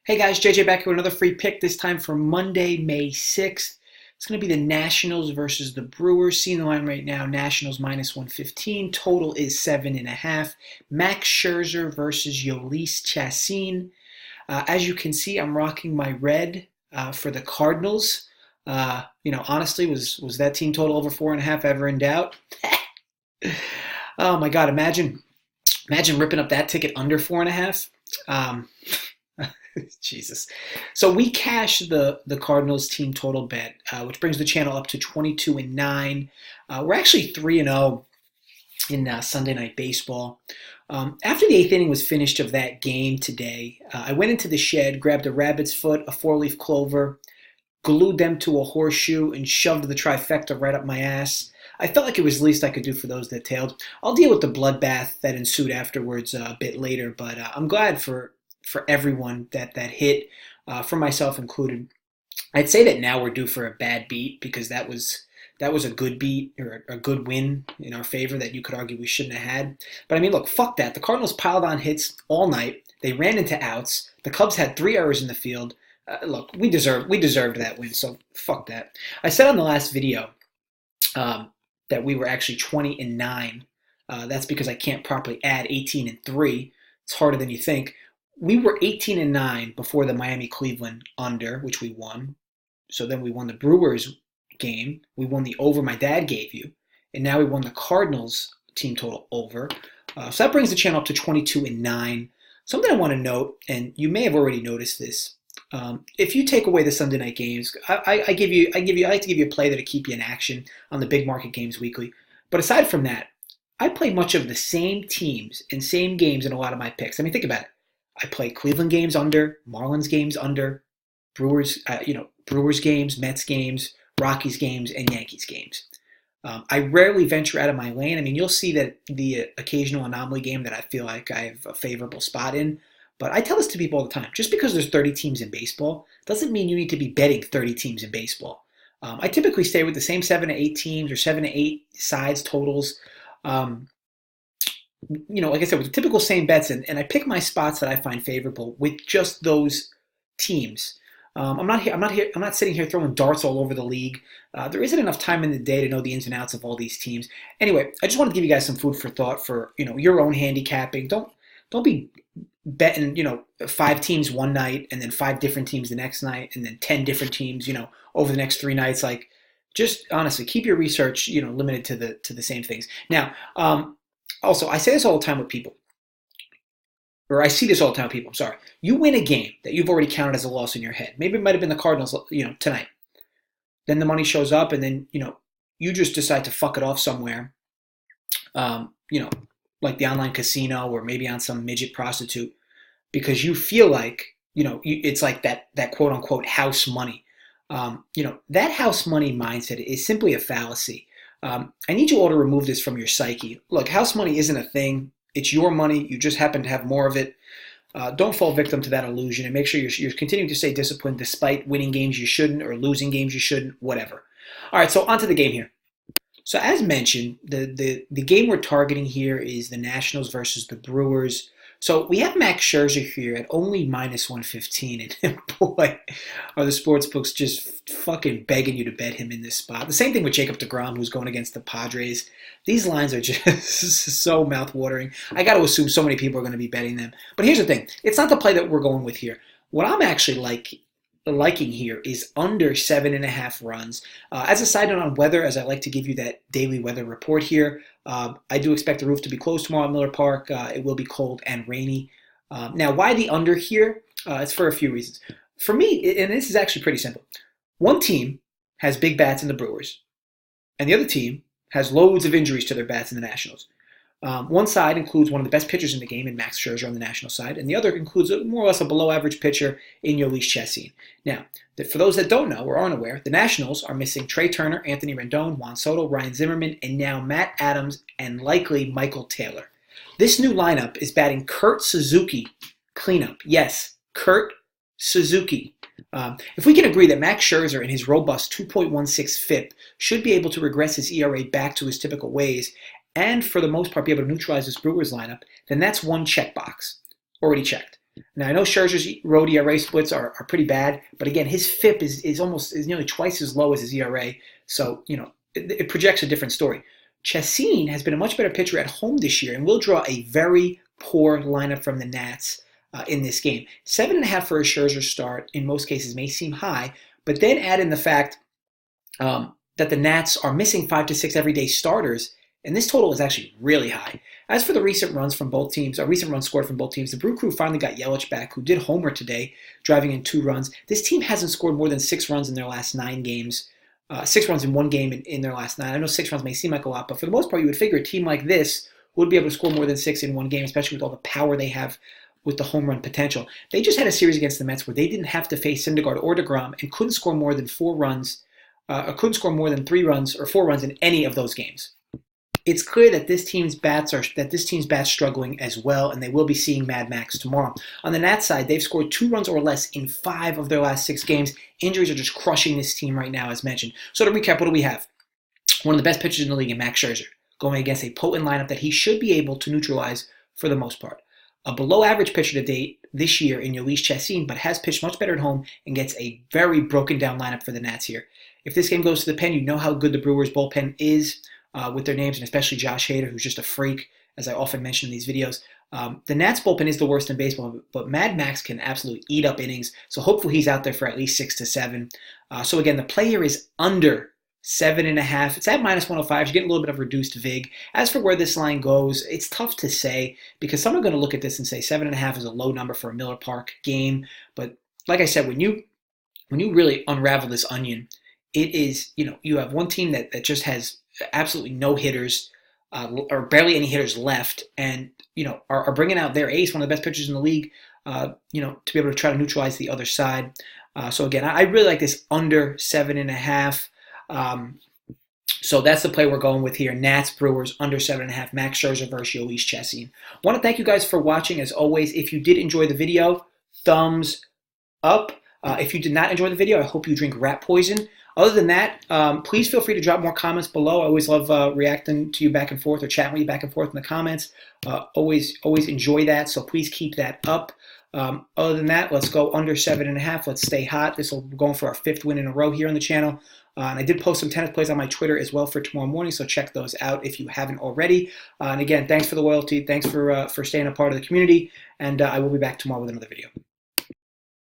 Hey guys, JJ back here with another free pick, this time for Monday, May 6th. It's going to be the Nationals versus the Brewers. Seeing the line right now, Nationals minus 115. Total is 7.5. Max Scherzer versus Jhoulys Chacín. As you can see, I'm rocking my red for the Cardinals. Honestly, was that team total over 4.5 ever in doubt? Oh my God, imagine ripping up that ticket under 4.5. Jesus. So we cashed the Cardinals team total bet, which brings the channel up to 22-9. We're actually 3-0 in Sunday Night Baseball. After the eighth inning was finished of that game today, I went into the shed, grabbed a rabbit's foot, a four-leaf clover, glued them to a horseshoe, and shoved the trifecta right up my ass. I felt like it was the least I could do for those that tailed. I'll deal with the bloodbath that ensued afterwards a bit later, but I'm glad for everyone that hit, for myself included. I'd say that now we're due for a bad beat because that was a good beat or a good win in our favor that you could argue we shouldn't have had. But I mean, look, fuck that. The Cardinals piled on hits all night. They ran into outs. The Cubs had 3 errors in the field. Look, we deserved that win, so fuck that. I said on the last video that we were actually 20-9. That's because I can't properly add 18-3. It's harder than you think. We were 18-9 before the Miami-Cleveland under, which we won. So then we won the Brewers game. We won the over my dad gave you. And now we won the Cardinals team total over. So that brings the channel up to 22-9. Something I want to note, and you may have already noticed this, if you take away the Sunday night games, I like to give you a play that'll keep you in action on the big market games weekly. But aside from that, I play much of the same teams and same games in a lot of my picks. I mean, think about it. I play Cleveland games under, Marlins games under, Brewers games, Mets games, Rockies games, and Yankees games. I rarely venture out of my lane. I mean, you'll see that the occasional anomaly game that I feel like I have a favorable spot in. But I tell this to people all the time. Just because there's 30 teams in baseball doesn't mean you need to be betting 30 teams in baseball. I typically stay with the same 7 to 8 teams or 7 to 8 sides totals. Like I said, with the typical same bets, and I pick my spots that I find favorable with just those teams. I'm not sitting here throwing darts all over the league. There isn't enough time in the day to know the ins and outs of all these teams. Anyway, I just wanted to give you guys some food for thought for your own handicapping. Don't be betting 5 teams one night and then 5 different teams the next night and then 10 different teams over the next 3 nights. Like, just honestly keep your research limited to the same things. Now, also, I say this all the time with people, or I see this all the time with people. I'm sorry. You win a game that you've already counted as a loss in your head. Maybe it might have been the Cardinals, tonight. Then the money shows up, and then you just decide to fuck it off somewhere, like the online casino or maybe on some midget prostitute, because you feel like it's like that quote unquote house money. That house money mindset is simply a fallacy. I need you all to remove this from your psyche. Look, house money isn't a thing. It's your money. You just happen to have more of it. Don't fall victim to that illusion, and make sure you're continuing to stay disciplined despite winning games you shouldn't or losing games you shouldn't, whatever. All right, so on to the game here. So as mentioned, the game we're targeting here is the Nationals versus the Brewers. So we have Max Scherzer here at only minus 115, and boy, are the sports books just fucking begging you to bet him in this spot. The same thing with Jacob deGrom, who's going against the Padres. These lines are just so mouth-watering. I got to assume so many people are going to be betting them. But here's the thing. It's not the play that we're going with here. What I'm actually liking here is under 7.5 runs. As a side note on weather, as I like to give you that daily weather report here, I do expect the roof to be closed tomorrow at Miller Park. It will be cold and rainy. Now, why the under here? It's for a few reasons. For me, and this is actually pretty simple. One team has big bats in the Brewers, and the other team has loads of injuries to their bats in the Nationals. One side includes one of the best pitchers in the game in Max Scherzer on the National side, and the other includes more or less a below-average pitcher in Jhoulys Chacín. Now, for those that don't know or aren't aware, the Nationals are missing Trey Turner, Anthony Rendon, Juan Soto, Ryan Zimmerman, and now Matt Adams and likely Michael Taylor. This new lineup is batting Kurt Suzuki cleanup. Yes, Kurt Suzuki. If we can agree that Max Scherzer and his robust 2.16 FIP should be able to regress his ERA back to his typical ways, and for the most part be able to neutralize this Brewers lineup, then that's one checkbox already checked. Now I know Scherzer's road ERA splits are pretty bad, but again, his FIP is nearly twice as low as his ERA. So it projects a different story. Chacín has been a much better pitcher at home this year and will draw a very poor lineup from the Nats in this game. 7.5 for a Scherzer start in most cases may seem high, but then add in the fact that the Nats are missing 5 to 6 everyday starters, and this total is actually really high. As for the recent runs from both teams, recent runs scored from both teams, the Brew Crew finally got Jhoulys back, who did homer today, driving in 2 runs. This team hasn't scored more than 6 runs in their last 9 games. 6 runs in one game in their last 9. I know 6 runs may seem like a lot, but for the most part, you would figure a team like this would be able to score more than 6 in one game, especially with all the power they have with the home run potential. They just had a series against the Mets where they didn't have to face Syndergaard or DeGrom and couldn't score more than 4 runs, or couldn't score more than 3 runs or 4 runs in any of those games. It's clear that this team's bats struggling as well, and they will be seeing Mad Max tomorrow. On the Nats side, they've scored 2 runs or less in 5 of their last 6 games. Injuries are just crushing this team right now, as mentioned. So to recap, what do we have? One of the best pitchers in the league in Max Scherzer, going against a potent lineup that he should be able to neutralize for the most part. A below-average pitcher to date this year in Jhoulys Chacín, but has pitched much better at home and gets a very broken-down lineup for the Nats here. If this game goes to the pen, you know how good the Brewers' bullpen is. With their names, and especially Josh Hader, who's just a freak, as I often mention in these videos. The Nats bullpen is the worst in baseball, but Mad Max can absolutely eat up innings, so hopefully he's out there for at least 6 to 7. So again, the play here is under 7.5. It's at -105. You're getting a little bit of reduced VIG. As for where this line goes, it's tough to say because some are going to look at this and say 7.5 is a low number for a Miller Park game. But like I said, when you really unravel this onion, it is, you have one team that just has absolutely no hitters or barely any hitters left, and are bringing out their ace, one of the best pitchers in the league, to be able to try to neutralize the other side. So again, I really like this under 7.5. So that's the play we're going with here. Nats Brewers under 7.5. Max Scherzer versus Jhoulys Chacín. Want to thank you guys for watching. As always, if you did enjoy the video, thumbs up. If you did not enjoy the video, I hope you drink rat poison. Other than that, please feel free to drop more comments below. I always love reacting to you back and forth or chatting with you back and forth in the comments. Always enjoy that, so please keep that up. Other than that, let's go under 7.5. Let's stay hot. This will be going for our 5th win in a row here on the channel. And I did post some tennis plays on my Twitter as well for tomorrow morning, so check those out if you haven't already. And again, thanks for the loyalty. Thanks for staying a part of the community. And I will be back tomorrow with another video.